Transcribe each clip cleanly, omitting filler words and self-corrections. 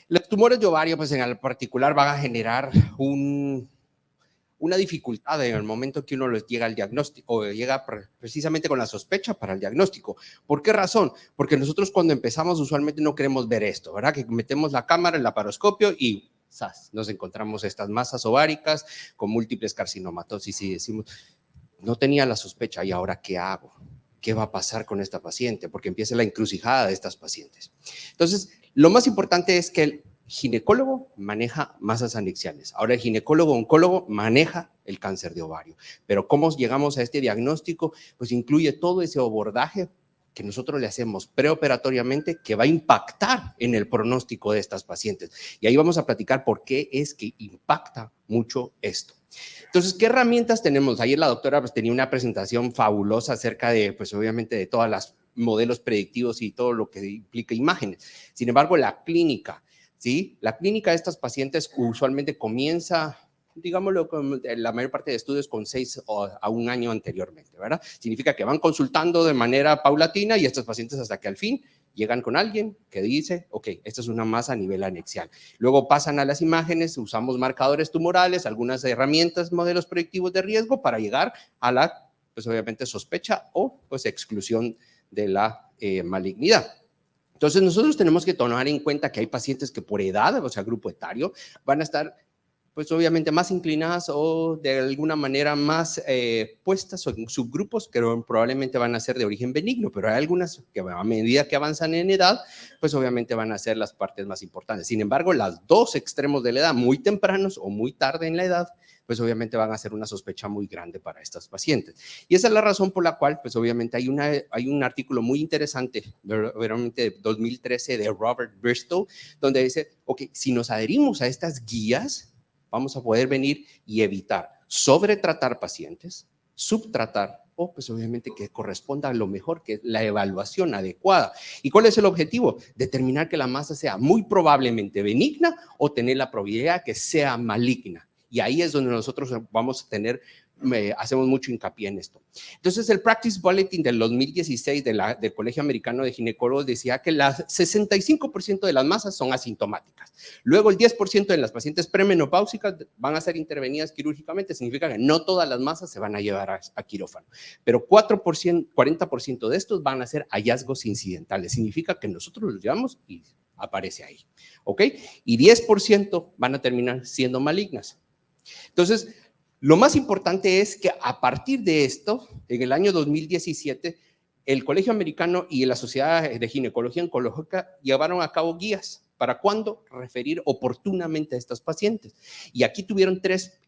Los tumores de ovario, pues en el particular, van a generar una dificultad en el momento que uno les llega al diagnóstico o llega precisamente con la sospecha para el diagnóstico. ¿Por qué razón? Porque nosotros cuando empezamos usualmente no queremos ver esto, ¿verdad? Que metemos la cámara, el laparoscopio y ¡zas! Nos encontramos estas masas ováricas con múltiples carcinomatosis y decimos, no tenía la sospecha y ahora ¿qué hago? ¿Qué va a pasar con esta paciente? Porque empieza la encrucijada de estas pacientes. Entonces, lo más importante es que el ginecólogo maneja masas anexiales. Ahora el ginecólogo oncólogo maneja el cáncer de ovario. Pero ¿cómo llegamos a este diagnóstico? Pues incluye todo ese abordaje que nosotros le hacemos preoperatoriamente que va a impactar en el pronóstico de estas pacientes. Y ahí vamos a platicar por qué es que impacta mucho esto. Entonces, ¿qué herramientas tenemos? Ayer la doctora pues, tenía una presentación fabulosa acerca de, pues obviamente, de todas las modelos predictivos y todo lo que implica imágenes. Sin embargo, la clínica, ¿sí? La clínica de estas pacientes usualmente comienza, digámoslo, la mayor parte de estudios con 6 a 1 año anteriormente, ¿verdad? Significa que van consultando de manera paulatina y estos pacientes hasta que al fin llegan con alguien que dice, ok, esta es una masa a nivel anexial. Luego pasan a las imágenes, usamos marcadores tumorales, algunas herramientas, modelos predictivos de riesgo para llegar a la, pues obviamente, sospecha o pues exclusión de la malignidad. Entonces nosotros tenemos que tomar en cuenta que hay pacientes que por edad, o sea, grupo etario, van a estar pues obviamente más inclinadas o de alguna manera más puestas en subgrupos que probablemente van a ser de origen benigno, pero hay algunas que a medida que avanzan en edad, pues obviamente van a ser las partes más importantes. Sin embargo, las dos extremos de la edad, muy tempranos o muy tarde en la edad, pues obviamente van a ser una sospecha muy grande para estas pacientes. Y esa es la razón por la cual, pues obviamente hay un artículo muy interesante, realmente de 2013 de Robert Bristow, donde dice, ok, si nos adherimos a estas guías, vamos a poder venir y evitar sobretratar pacientes, subtratar o pues obviamente que corresponda a lo mejor, que es la evaluación adecuada. ¿Y cuál es el objetivo? Determinar que la masa sea muy probablemente benigna o tener la probabilidad que sea maligna. Y ahí es donde nosotros vamos a tener, hacemos mucho hincapié en esto. Entonces, el Practice Bulletin del 2016 del Colegio Americano de Ginecólogos decía que el 65% de las masas son asintomáticas. Luego, el 10% de las pacientes premenopáusicas van a ser intervenidas quirúrgicamente. Significa que no todas las masas se van a llevar a quirófano, pero 40% de estos van a ser hallazgos incidentales. Significa que nosotros los llevamos y aparece ahí, ¿ok? Y 10% van a terminar siendo malignas. Entonces, lo más importante es que a partir de esto, en el año 2017, el Colegio Americano y la Sociedad de Ginecología Oncológica llevaron a cabo guías para cuándo referir oportunamente a estos pacientes. Y aquí tuvieron tres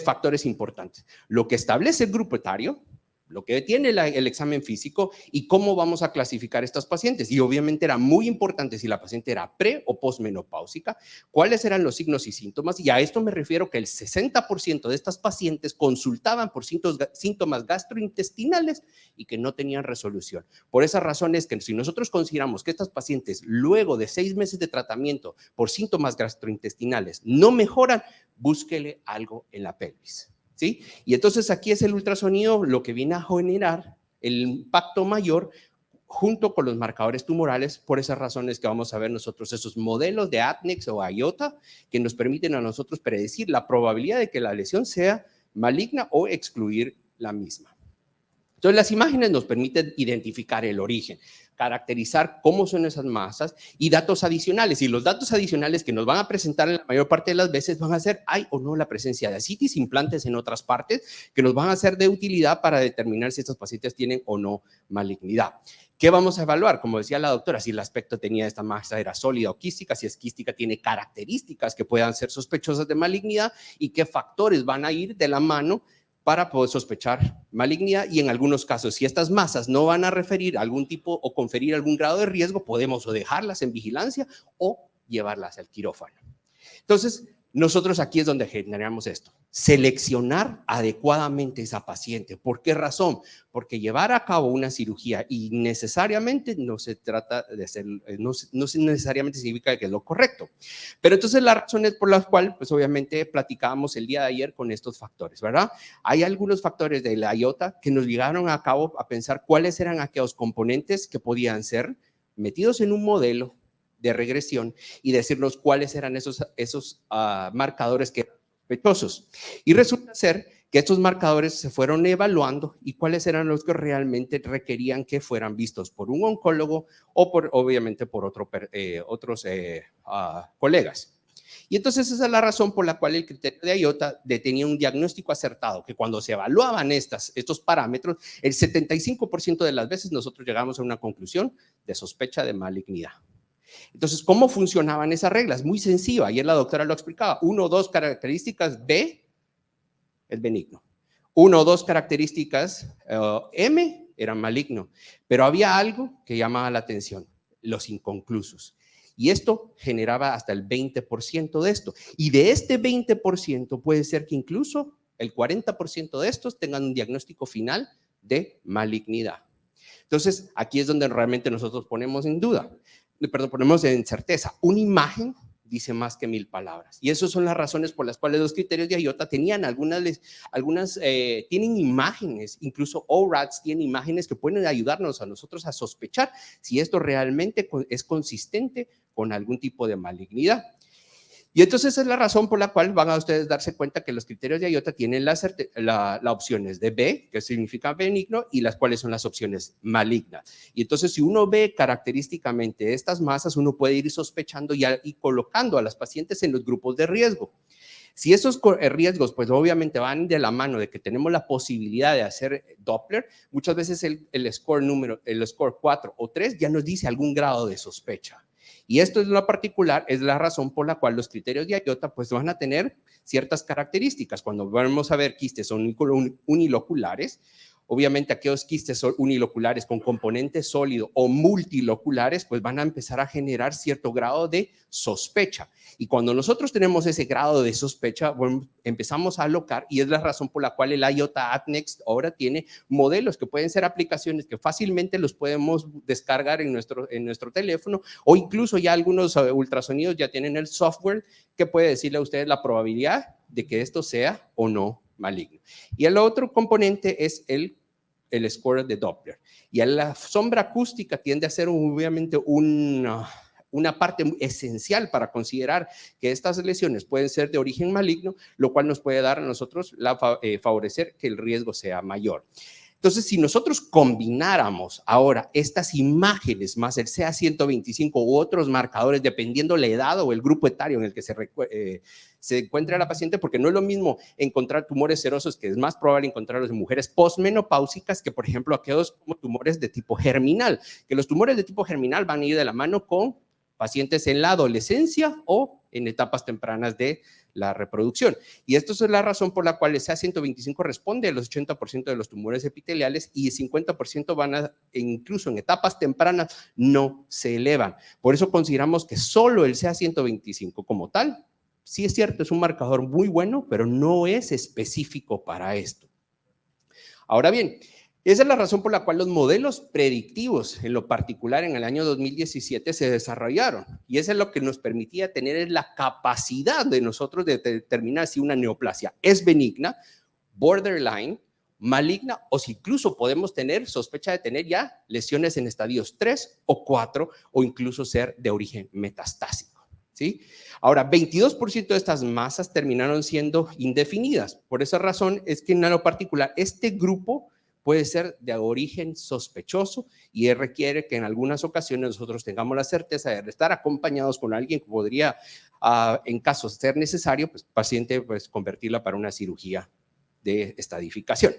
factores importantes. Lo que establece el grupo etario, lo que tiene el examen físico y cómo vamos a clasificar estas pacientes. Y obviamente era muy importante si la paciente era pre o posmenopáusica, cuáles eran los signos y síntomas. Y a esto me refiero que el 60% de estas pacientes consultaban por síntomas gastrointestinales y que no tenían resolución. Por esa razón es que si nosotros consideramos que estas pacientes luego de 6 meses de tratamiento por síntomas gastrointestinales no mejoran, búsquele algo en la pelvis. ¿Sí? Y entonces aquí es el ultrasonido lo que viene a generar el impacto mayor junto con los marcadores tumorales. Por esas razones que vamos a ver nosotros esos modelos de ADNEX o IOTA que nos permiten a nosotros predecir la probabilidad de que la lesión sea maligna o excluir la misma. Entonces, las imágenes nos permiten identificar el origen, caracterizar cómo son esas masas y datos adicionales. Y los datos adicionales que nos van a presentar en la mayor parte de las veces van a ser, hay o no la presencia de ascitis, implantes en otras partes, que nos van a ser de utilidad para determinar si estos pacientes tienen o no malignidad. ¿Qué vamos a evaluar? Como decía la doctora, si el aspecto tenía esta masa era sólida o quística, si es quística tiene características que puedan ser sospechosas de malignidad y qué factores van a ir de la mano para poder sospechar malignidad. Y en algunos casos, si estas masas no van a referir algún tipo o conferir algún grado de riesgo, podemos o dejarlas en vigilancia o llevarlas al quirófano. Entonces, nosotros aquí es donde generamos esto, seleccionar adecuadamente esa paciente. ¿Por qué razón? Porque llevar a cabo una cirugía innecesariamente no se trata de ser, no necesariamente significa que es lo correcto. Pero entonces las razones por las cuales, pues obviamente platicábamos el día de ayer con estos factores, ¿verdad? Hay algunos factores de la IOTA que nos llegaron a cabo a pensar cuáles eran aquellos componentes que podían ser metidos en un modelo de regresión y decirnos cuáles eran esos marcadores que eran sospechosos. Y resulta ser que estos marcadores se fueron evaluando y cuáles eran los que realmente requerían que fueran vistos por un oncólogo o obviamente por otros colegas. Y entonces esa es la razón por la cual el criterio de IOTA tenía un diagnóstico acertado, que cuando se evaluaban estos parámetros, el 75% de las veces nosotros llegamos a una conclusión de sospecha de malignidad. Entonces, ¿cómo funcionaban esas reglas? Muy sencillo, ayer la doctora lo explicaba. 1 o 2 características B es benigno. 1 o 2 características M eran maligno, pero había algo que llamaba la atención, los inconclusos. Y esto generaba hasta el 20% de esto. Y de este 20% puede ser que incluso el 40% de estos tengan un diagnóstico final de malignidad. Entonces, aquí es donde realmente nosotros ponemos en certeza. Una imagen dice más que 1000 palabras. Y esas son las razones por las cuales los criterios de IOTA tenían tienen imágenes, incluso ORADS tiene imágenes que pueden ayudarnos a nosotros a sospechar si esto realmente es consistente con algún tipo de malignidad. Y entonces esa es la razón por la cual van a ustedes darse cuenta que los criterios de IOTA tienen las opciones de B, que significa benigno, y las cuales son las opciones malignas. Y entonces si uno ve característicamente estas masas, uno puede ir sospechando y colocando a las pacientes en los grupos de riesgo. Si esos riesgos, pues obviamente van de la mano de que tenemos la posibilidad de hacer Doppler, muchas veces el score 4 o 3 ya nos dice algún grado de sospecha. Y esto es la razón por la cual los criterios de IOTA pues van a tener ciertas características. Cuando vamos a ver quistes uniloculares, obviamente aquellos quistes uniloculares con componente sólido o multiloculares pues van a empezar a generar cierto grado de sospecha. Y cuando nosotros tenemos ese grado de sospecha, bueno, empezamos a alocar, y es la razón por la cual el IOTA AdNext ahora tiene modelos que pueden ser aplicaciones que fácilmente los podemos descargar en nuestro teléfono, o incluso ya algunos ultrasonidos ya tienen el software que puede decirle a ustedes la probabilidad de que esto sea o no maligno. Y el otro componente es el score de Doppler. Y la sombra acústica tiende a ser obviamente una parte esencial para considerar que estas lesiones pueden ser de origen maligno, lo cual nos puede dar a nosotros favorecer que el riesgo sea mayor. Entonces, si nosotros combináramos ahora estas imágenes más el CA125 u otros marcadores, dependiendo la edad o el grupo etario en el que se encuentra la paciente, porque no es lo mismo encontrar tumores serosos, que es más probable encontrarlos en mujeres postmenopáusicas que, por ejemplo, aquellos como tumores de tipo germinal, que los tumores de tipo germinal van a ir de la mano con pacientes en la adolescencia o en etapas tempranas de la reproducción. Y esto es la razón por la cual el CA125 responde a los 80% de los tumores epiteliales y el 50% incluso en etapas tempranas, no se elevan. Por eso consideramos que solo el CA125 como tal, sí es cierto, es un marcador muy bueno, pero no es específico para esto. Ahora bien, esa es la razón por la cual los modelos predictivos, en lo particular en el año 2017, se desarrollaron. Y eso es lo que nos permitía tener la capacidad de nosotros de determinar si una neoplasia es benigna, borderline, maligna, o si incluso podemos tener sospecha de tener ya lesiones en estadios 3 o 4, o incluso ser de origen metastásico. ¿Sí? Ahora, 22% de estas masas terminaron siendo indefinidas. Por esa razón es que en lo particular este grupo puede ser de origen sospechoso y requiere que en algunas ocasiones nosotros tengamos la certeza de estar acompañados con alguien que podría, en caso de ser necesario, pues paciente, pues convertirla para una cirugía de estadificación.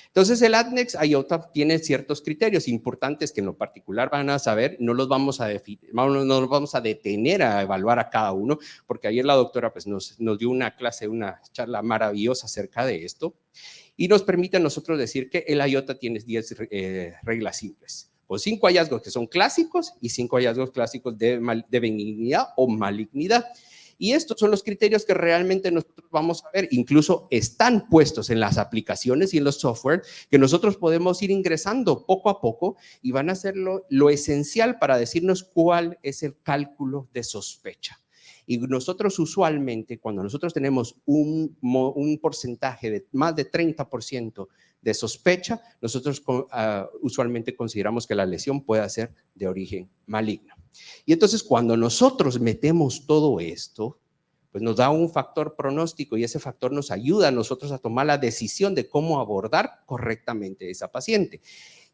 Entonces el AdNext IOTA tiene ciertos criterios importantes que en lo particular van a saber, no los vamos a detener a evaluar a cada uno, porque ayer la doctora pues nos dio una charla maravillosa acerca de esto, y nos permite a nosotros decir que el IOTA tiene 10 reglas simples, con 5 hallazgos que son clásicos y 5 hallazgos clásicos de benignidad o malignidad. Y estos son los criterios que realmente nosotros vamos a ver, incluso están puestos en las aplicaciones y en los software que nosotros podemos ir ingresando poco a poco y van a ser lo esencial para decirnos cuál es el cálculo de sospecha. Y nosotros usualmente, cuando nosotros tenemos un porcentaje de más de 30% de sospecha, nosotros usualmente consideramos que la lesión puede ser de origen maligno. Y entonces cuando nosotros metemos todo esto, pues nos da un factor pronóstico y ese factor nos ayuda a nosotros a tomar la decisión de cómo abordar correctamente a esa paciente.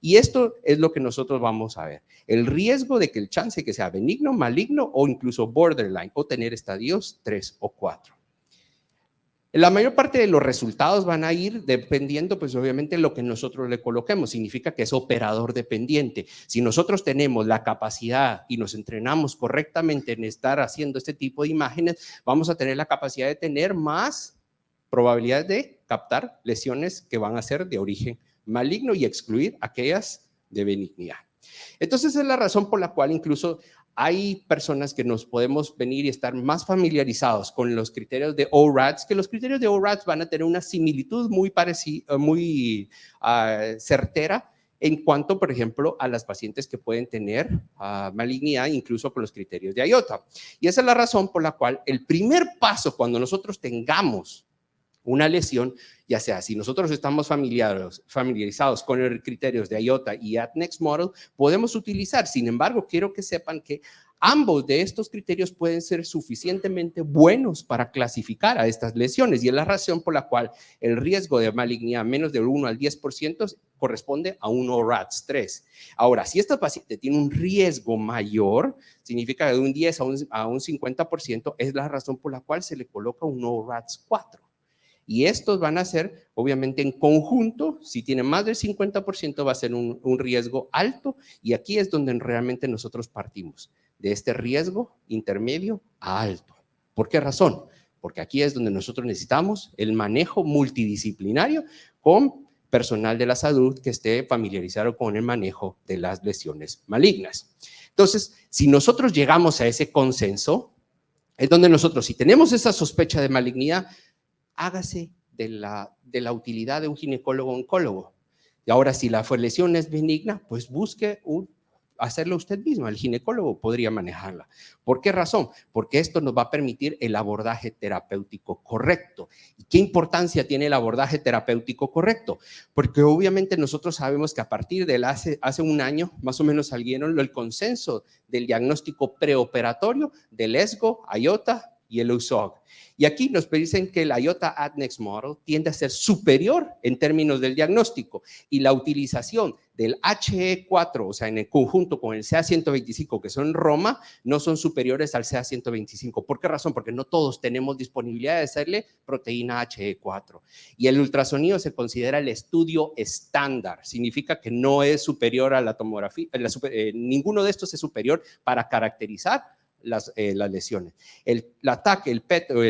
Y esto es lo que nosotros vamos a ver. El riesgo de que el chance que sea benigno, maligno o incluso borderline o tener estadios 3 o 4. La mayor parte de los resultados van a ir dependiendo, pues obviamente, lo que nosotros le coloquemos. Significa que es operador dependiente. Si nosotros tenemos la capacidad y nos entrenamos correctamente en estar haciendo este tipo de imágenes, vamos a tener la capacidad de tener más probabilidades de captar lesiones que van a ser de origen maligno y excluir aquellas de benignidad. Entonces, es la razón por la cual incluso hay personas que nos podemos venir y estar más familiarizados con los criterios de ORADS, que los criterios de ORADS van a tener una similitud muy parecida, muy certera en cuanto, por ejemplo, a las pacientes que pueden tener malignidad, incluso con los criterios de IOTA. Y esa es la razón por la cual el primer paso cuando nosotros tengamos una lesión, ya sea si nosotros estamos familiarizados con los criterios de IOTA y AdNext Model, podemos utilizar. Sin embargo, quiero que sepan que ambos de estos criterios pueden ser suficientemente buenos para clasificar a estas lesiones y es la razón por la cual el riesgo de malignidad menos del 1 al 10% corresponde a un ORADS 3. Ahora, si esta paciente tiene un riesgo mayor, significa de un 10 a un 50%, es la razón por la cual se le coloca un ORADS 4. Y estos van a ser, obviamente, en conjunto, si tiene más del 50% va a ser un riesgo alto y aquí es donde realmente nosotros partimos, de este riesgo intermedio a alto. ¿Por qué razón? Porque aquí es donde nosotros necesitamos el manejo multidisciplinario con personal de la salud que esté familiarizado con el manejo de las lesiones malignas. Entonces, si nosotros llegamos a ese consenso, es donde nosotros, si tenemos esa sospecha de malignidad, hágase de la utilidad de un ginecólogo-oncólogo. Y ahora, si la lesión es benigna, pues busque hacerlo usted mismo. El ginecólogo podría manejarla. ¿Por qué razón? Porque esto nos va a permitir el abordaje terapéutico correcto. ¿Y qué importancia tiene el abordaje terapéutico correcto? Porque obviamente nosotros sabemos que a partir de hace un año, más o menos salieron el consenso del diagnóstico preoperatorio del ESGO, IOTA y el USOG. Y aquí nos dicen que el IOTA AdNext Model tiende a ser superior en términos del diagnóstico y la utilización del HE4, o sea, en el conjunto con el CA125, que son Roma, no son superiores al CA125. ¿Por qué razón? Porque no todos tenemos disponibilidad de hacerle proteína HE4. Y el ultrasonido se considera el estudio estándar. Significa que no es superior a la tomografía, ninguno de estos es superior para caracterizar las lesiones. El ataque, el PET o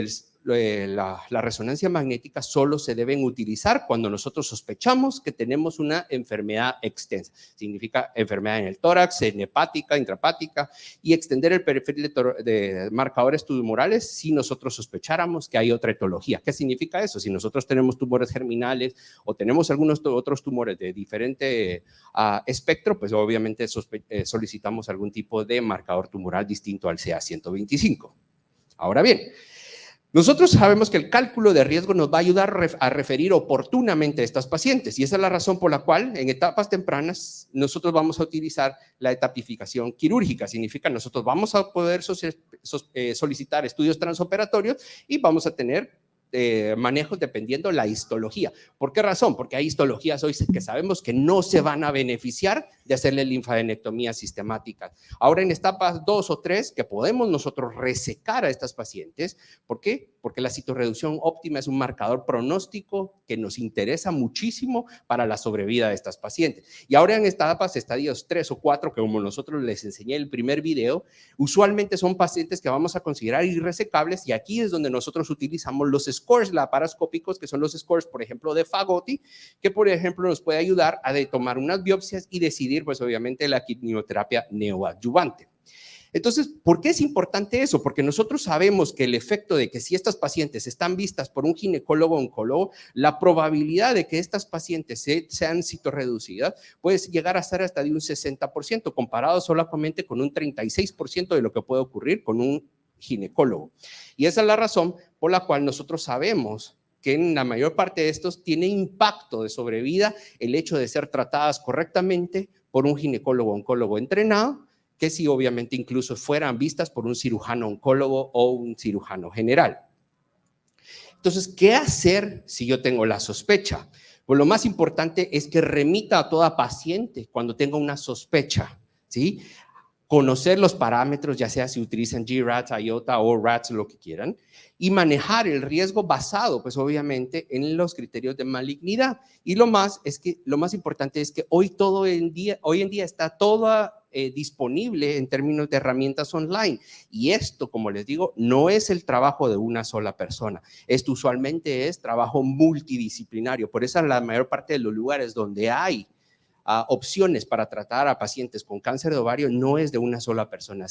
la resonancia magnética solo se deben utilizar cuando nosotros sospechamos que tenemos una enfermedad extensa. Significa enfermedad en el tórax, en hepática, intrahepática y extender el perfil de marcadores tumorales si nosotros sospecháramos que hay otra etiología. ¿Qué significa eso? Si nosotros tenemos tumores germinales o tenemos algunos otros tumores de diferente espectro, pues obviamente solicitamos algún tipo de marcador tumoral distinto al CA125. Ahora bien, nosotros sabemos que el cálculo de riesgo nos va a ayudar a referir oportunamente a estas pacientes y esa es la razón por la cual en etapas tempranas nosotros vamos a utilizar la etapificación quirúrgica. Significa nosotros vamos a poder solicitar estudios transoperatorios y vamos a tener manejos dependiendo la histología. ¿Por qué razón? Porque hay histologías hoy que sabemos que no se van a beneficiar de hacerle linfadenectomía sistemática. Ahora en etapas 2 o 3 que podemos nosotros resecar a estas pacientes. ¿Por qué? Porque la citorreducción óptima es un marcador pronóstico que nos interesa muchísimo para la sobrevida de estas pacientes. Y ahora en etapas, estadios 3 o 4, que como nosotros les enseñé en el primer video, usualmente son pacientes que vamos a considerar irresecables y aquí es donde nosotros utilizamos los scores laparoscópicos, que son los scores, por ejemplo, de Fagotti, que por ejemplo nos puede ayudar a tomar unas biopsias y decidir, pues obviamente, la quimioterapia neoadyuvante. Entonces, ¿por qué es importante eso? Porque nosotros sabemos que el efecto de que si estas pacientes están vistas por un ginecólogo-oncólogo, la probabilidad de que estas pacientes sean citorreducidas puede llegar a ser hasta de un 60%, comparado solamente con un 36% de lo que puede ocurrir con un ginecólogo. Y esa es la razón por la cual nosotros sabemos que en la mayor parte de estos tiene impacto de sobrevida el hecho de ser tratadas correctamente por un ginecólogo-oncólogo entrenado que si obviamente incluso fueran vistas por un cirujano oncólogo o un cirujano general. Entonces, ¿qué hacer si yo tengo la sospecha? Pues lo más importante es que remita a toda paciente cuando tenga una sospecha, ¿sí? Conocer los parámetros, ya sea si utilizan GRATS, IOTA o RATS, lo que quieran, y manejar el riesgo basado, pues obviamente, en los criterios de malignidad. Y lo más importante es que hoy en día está todo disponible en términos de herramientas online. Y esto, como les digo, no es el trabajo de una sola persona. Esto usualmente es trabajo multidisciplinario. Por eso en la mayor parte de los lugares donde hay opciones para tratar a pacientes con cáncer de ovario no es de una sola persona.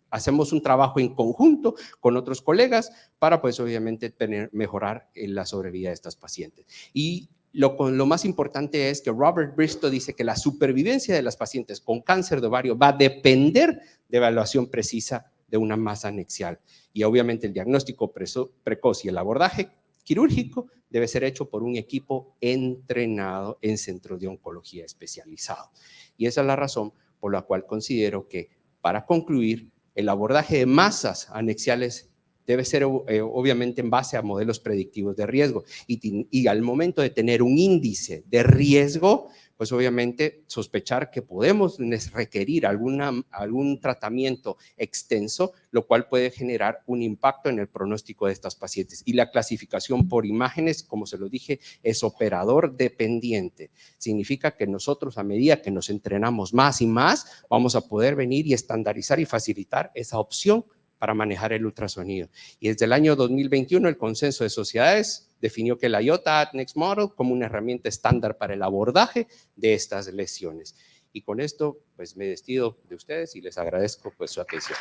Hacemos un trabajo en conjunto con otros colegas para, pues, obviamente, mejorar la sobrevida de estas pacientes. Y lo más importante es que Robert Bristow dice que la supervivencia de las pacientes con cáncer de ovario va a depender de evaluación precisa de una masa anexial. Y obviamente el diagnóstico precoz y el abordaje quirúrgico debe ser hecho por un equipo entrenado en centros de oncología especializado. Y esa es la razón por la cual considero que, para concluir, el abordaje de masas anexiales debe ser obviamente en base a modelos predictivos de riesgo. Y al momento de tener un índice de riesgo, pues obviamente sospechar que podemos requerir algún tratamiento extenso, lo cual puede generar un impacto en el pronóstico de estas pacientes. Y la clasificación por imágenes, como se lo dije, es operador dependiente. Significa que nosotros, a medida que nos entrenamos más y más, vamos a poder venir y estandarizar y facilitar esa opción para manejar el ultrasonido. Y desde el año 2021, el Consenso de Sociedades definió que la IOTA Adnex Model como una herramienta estándar para el abordaje de estas lesiones. Y con esto, pues me despido de ustedes y les agradezco, pues, su atención.